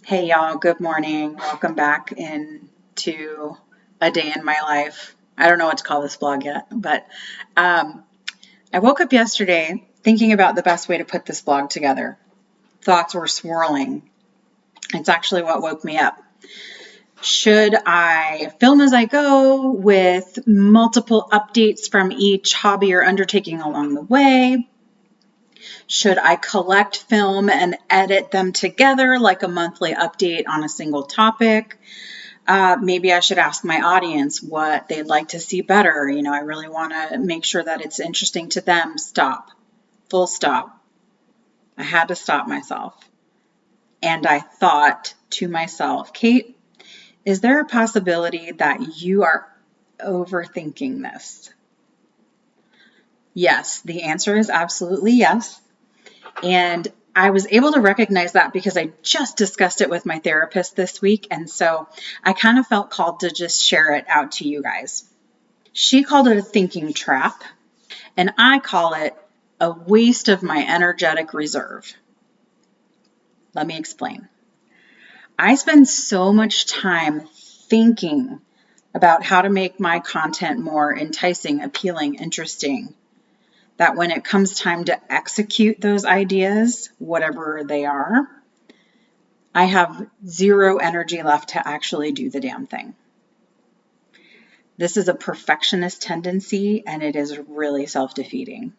Hey y'all, good morning. Welcome back into a day in my life. I don't know what to call this vlog yet, but I woke up yesterday thinking about the best way to put this vlog together. Thoughts were swirling. It's actually what woke me up. Should I film as I go with multiple updates from each hobby or undertaking along the way? Should I collect film and edit them together like a monthly update on a single topic? Maybe I should ask my audience what they'd like to see better. I really want to make sure that it's interesting to them. Stop. Full stop. I had to stop myself. And I thought to myself, Kate, is there a possibility that you are overthinking this? Yes, the answer is absolutely yes. And I was able to recognize that because I just discussed it with my therapist this week. And so I kind of felt called to just share it out to you guys. She called it a thinking trap, and I call it a waste of my energetic reserve. Let me explain. I spend so much time thinking about how to make my content more enticing, appealing, interesting, that when it comes time to execute those ideas, whatever they are, I have zero energy left to actually do the damn thing. This is a perfectionist tendency, and it is really self-defeating.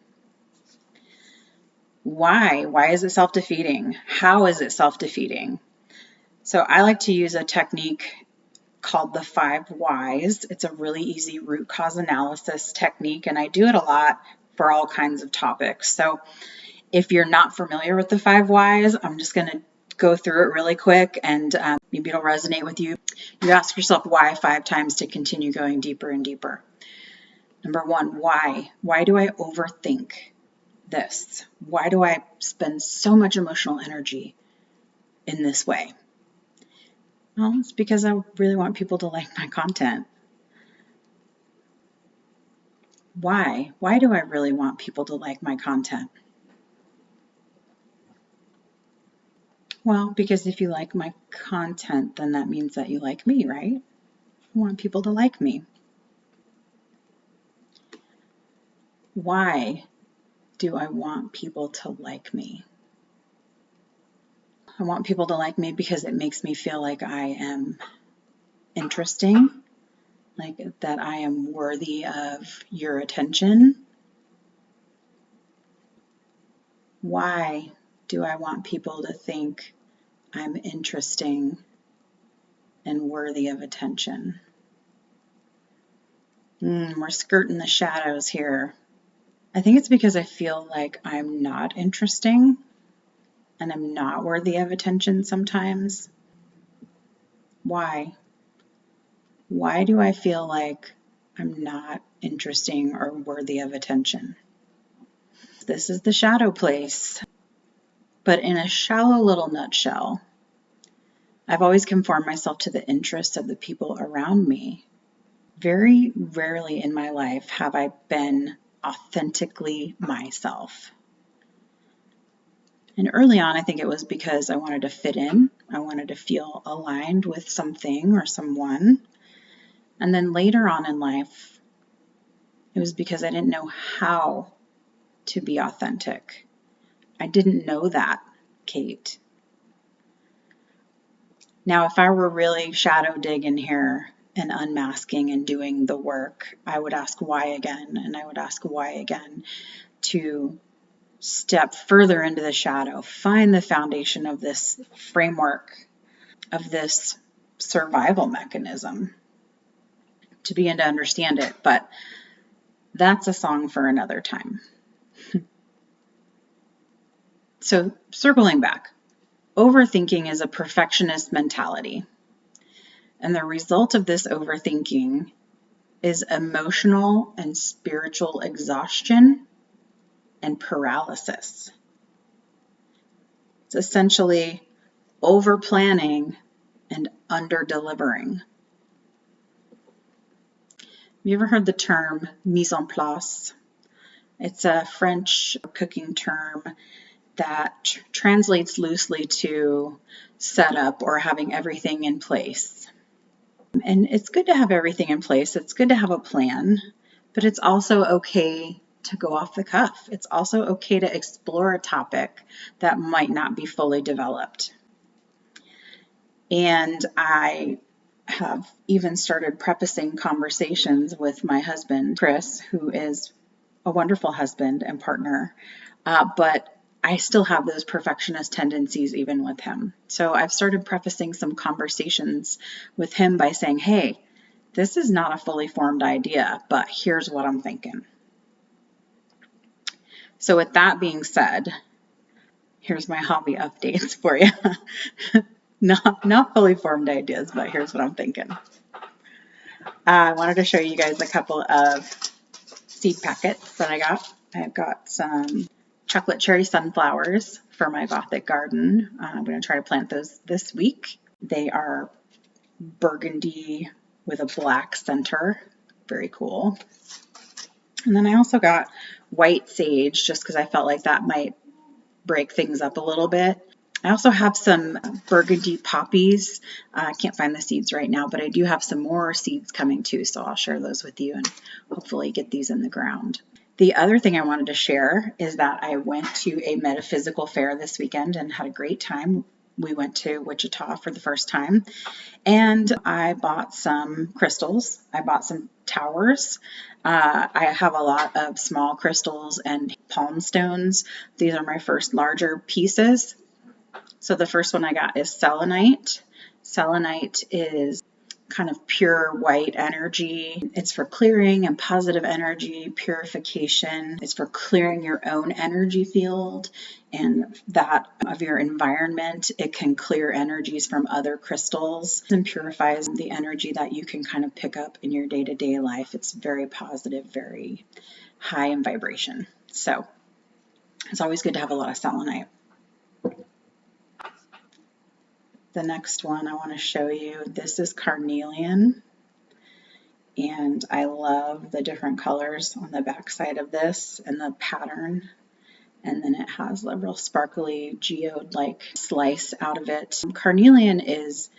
Why? Why is it self-defeating? How is it self-defeating? So I like to use a technique called the 5 whys. It's a really easy root cause analysis technique, and I do it a lot for all kinds of topics. So if you're not familiar with the 5 whys, I'm just going to go through it really quick, and maybe it'll resonate with you. You ask yourself why 5 times to continue going deeper and deeper. Number 1, why? Why do I overthink this? Why do I spend so much emotional energy in this way? Well, it's because I really want people to like my content. Why? Why do I really want people to like my content? Well, because if you like my content, then that means that you like me, right? I want people to like me. Why do I want people to like me? I want people to like me because it makes me feel like I am interesting, like that I am worthy of your attention. Why do I want people to think I'm interesting and worthy of attention? We're skirting the shadows here. I think it's because I feel like I'm not interesting and I'm not worthy of attention sometimes. Why? Why do I feel like I'm not interesting or worthy of attention? This is the shadow place. But in a shallow little nutshell, I've always conformed myself to the interests of the people around me. Very rarely in my life have I been authentically myself. And early on, I think it was because I wanted to fit in. I wanted to feel aligned with something or someone. And then later on in life, it was because I didn't know how to be authentic. I didn't know that, Kate. Now, if I were really shadow digging here and unmasking and doing the work, I would ask why again, and I would ask why again to step further into the shadow, find the foundation of this framework, of this survival mechanism, to begin to understand it. But that's a song for another time. So circling back, overthinking is a perfectionist mentality. And the result of this overthinking is emotional and spiritual exhaustion and paralysis. It's essentially over planning and under delivering. Have you ever heard the term mise en place? It's a French cooking term, that translates loosely to setup or having everything in place. And it's good to have everything in place. It's good to have a plan, but it's also okay to go off the cuff. It's also okay to explore a topic that might not be fully developed. And I have even started prefacing conversations with my husband, Chris, who is a wonderful husband and partner, but I still have those perfectionist tendencies even with him. So I've started prefacing some conversations with him by saying, hey, this is not a fully formed idea, but here's what I'm thinking. So with that being said, here's my hobby updates for you. Not fully formed ideas, but here's what I'm thinking. I wanted to show you guys a couple of seed packets that I got. I've got some chocolate cherry sunflowers for my Gothic garden. I'm going to try to plant those this week. They are burgundy with a black center. Very cool. And then I also got white sage just because I felt like that might break things up a little bit. I also have some burgundy poppies. I can't find the seeds right now, but I do have some more seeds coming too, so I'll share those with you and hopefully get these in the ground. The other thing I wanted to share is that I went to a metaphysical fair this weekend and had a great time. We went to Wichita for the first time, and I bought some crystals. I bought some towers. I have a lot of small crystals and palm stones. These are my first larger pieces. So the first one I got is selenite. Selenite is kind of pure white energy. It's for clearing and positive energy, purification. It's for clearing your own energy field and that of your environment. It can clear energies from other crystals and purifies the energy that you can kind of pick up in your day-to-day life. It's very positive, very high in vibration. So it's always good to have a lot of selenite. The next one I want to show you, this is carnelian, and I love the different colors on the back side of this and the pattern, and then it has a real sparkly geode-like slice out of it. Carnelian is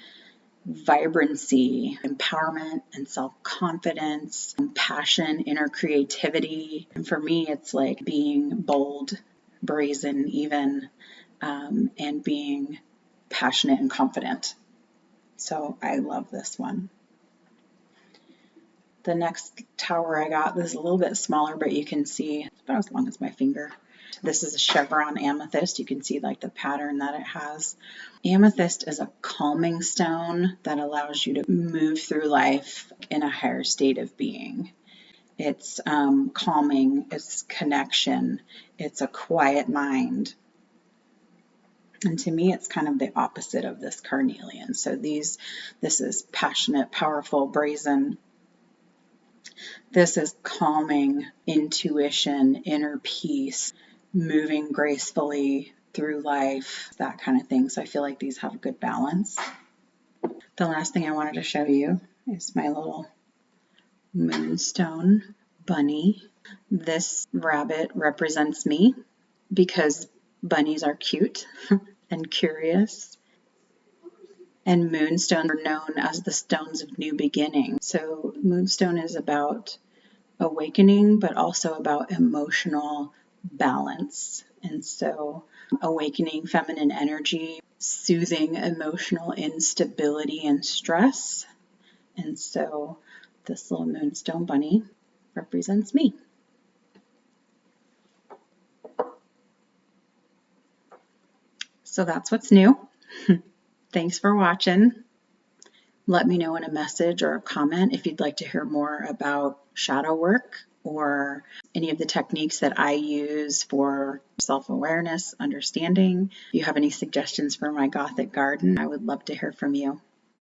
vibrancy, empowerment, and self-confidence, and passion, inner creativity. And for me, it's like being bold, brazen even, and being passionate and confident. So I love this one. The next tower I got, this is a little bit smaller, but you can see it's about as long as my finger. This is a chevron amethyst. You can see like the pattern that it has. Amethyst is a calming stone that allows you to move through life in a higher state of being. It's calming, it's connection, it's a quiet mind. And to me, it's kind of the opposite of this carnelian. So this is passionate, powerful, brazen. This is calming, intuition, inner peace, moving gracefully through life, that kind of thing. So I feel like these have a good balance. The last thing I wanted to show you is my little moonstone bunny. This rabbit represents me because bunnies are cute and curious. And moonstones are known as the stones of new beginning. So moonstone is about awakening, but also about emotional balance. And so awakening feminine energy, soothing emotional instability and stress. And so this little moonstone bunny represents me. So that's what's new. Thanks for watching. Let me know in a message or a comment if you'd like to hear more about shadow work or any of the techniques that I use for self-awareness, understanding. If you have any suggestions for my Gothic garden, I would love to hear from you.